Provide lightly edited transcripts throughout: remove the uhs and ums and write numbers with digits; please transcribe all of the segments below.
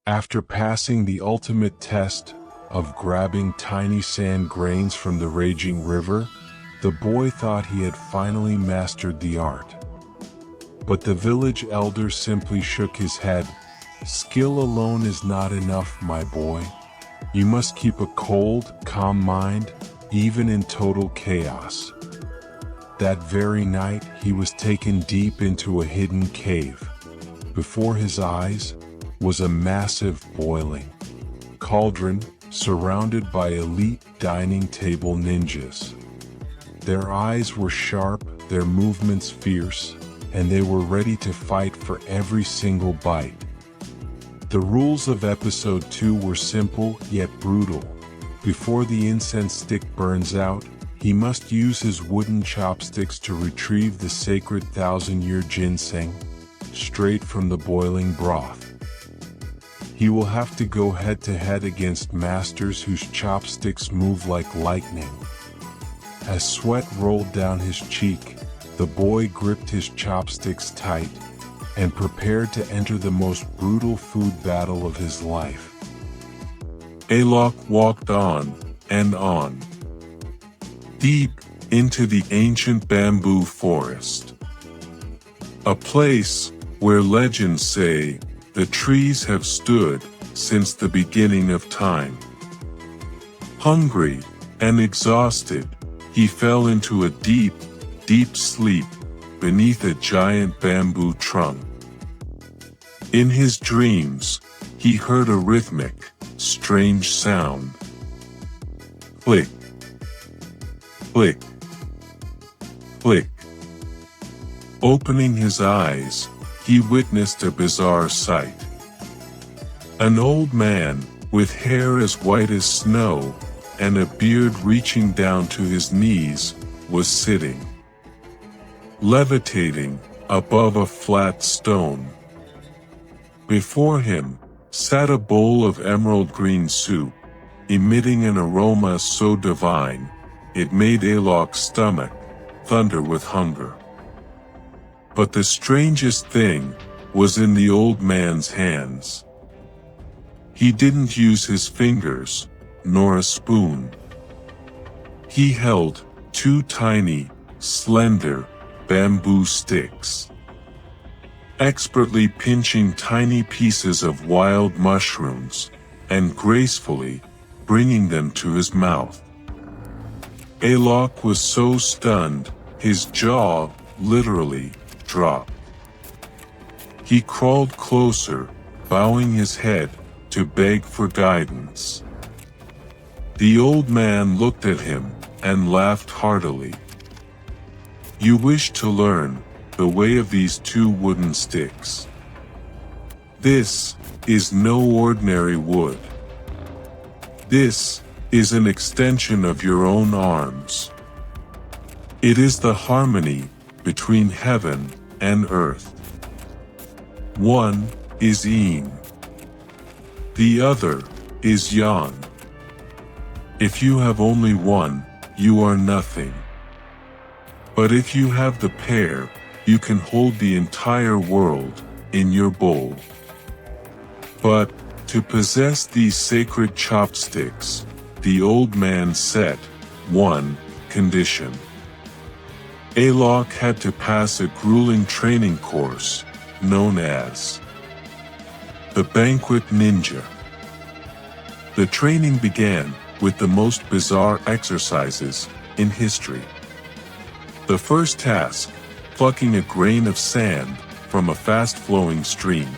After passing the ultimate test of grabbing tiny sand grains from the raging river, the boy thought he had finally mastered the art. But the village elder simply shook his head. "Skill alone is not enough, my boy. You must keep a cold, calm mind, even in total chaos." That very night, he was taken deep into a hidden cave. Before his eyes was a massive boiling cauldron surrounded by elite dining table ninjas. Their eyes were sharp, their movements fierce, and they were ready to fight for every single bite. The rules of Episode 2 were simple yet brutal. Before the incense stick burns out, he must use his wooden chopsticks to retrieve the sacred 1,000-year ginseng, straight from the boiling broth. He will have to go head-to-head against masters whose chopsticks move like lightning. As sweat rolled down his cheek, the boy gripped his chopsticks tight and prepared to enter the most brutal food battle of his life. A-Loc walked on and on, deep into the ancient bamboo forest. A place where legends say the trees have stood since the beginning of time. Hungry and exhausted, he fell into a deep, deep sleep beneath a giant bamboo trunk. In his dreams, he heard a rhythmic, strange sound. Click, click, click. Opening his eyes, he witnessed a bizarre sight. An old man, with hair as white as snow, and a beard reaching down to his knees, was sitting, levitating, above a flat stone. Before him, sat a bowl of emerald green soup, emitting an aroma so divine, it made A-Loc's stomach thunder with hunger. But the strangest thing was in the old man's hands. He didn't use his fingers, nor a spoon. He held 2 tiny, slender, bamboo sticks, expertly pinching tiny pieces of wild mushrooms, and gracefully bringing them to his mouth. A-Loc was so stunned, his jaw literally dropped. He crawled closer, bowing his head to beg for guidance. The old man looked at him and laughed heartily. "You wish to learn the way of these 2 wooden sticks. This is no ordinary wood. This is an extension of your own arms. It is the harmony between heaven and earth. One is yin. The other is yang. If you have only one, you are nothing. But if you have the pair, you can hold the entire world in your bowl. But to possess these sacred chopsticks, the old man set one condition. A-Loc had to pass a grueling training course known as the Banquet Ninja. The training began with the most bizarre exercises in history. The first task, plucking a grain of sand from a fast-flowing stream.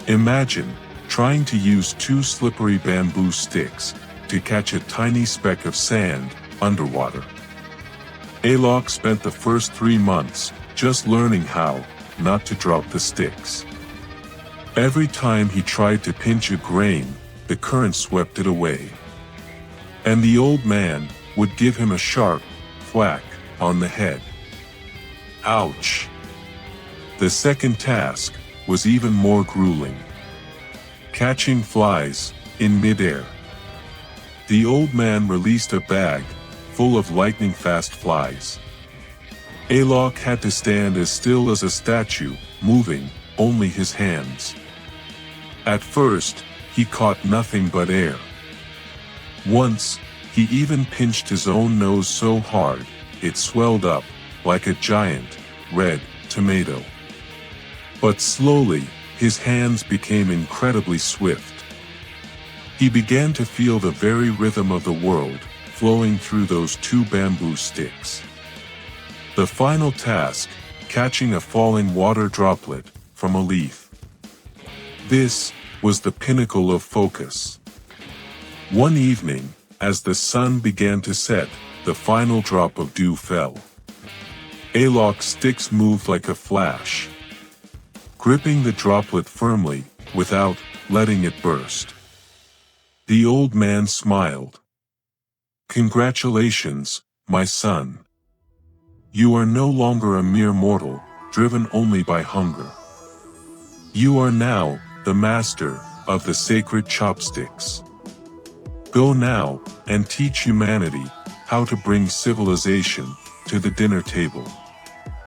Imagine trying to use 2 slippery bamboo sticks to catch a tiny speck of sand underwater. A-Loc spent the first 3 months just learning how not to drop the sticks. Every time he tried to pinch a grain, the current swept it away. And the old man would give him a sharp whack on the head. Ouch! The second task was even more grueling. Catching flies in midair. The old man released a bag full of lightning-fast flies. A-Loc had to stand as still as a statue, moving only his hands. At first, he caught nothing but air. Once, he even pinched his own nose so hard, it swelled up, like a giant, red, tomato. But slowly, his hands became incredibly swift. He began to feel the very rhythm of the world, flowing through those 2 bamboo sticks. The final task, catching a falling water droplet from a leaf. This was the pinnacle of focus. One evening, as the sun began to set, the final drop of dew fell. A-Loc's sticks moved like a flash, gripping the droplet firmly, without letting it burst. The old man smiled. "Congratulations, my son. You are no longer a mere mortal, driven only by hunger. You are now the master of the sacred chopsticks. Go now and teach humanity how to bring civilization to the dinner table."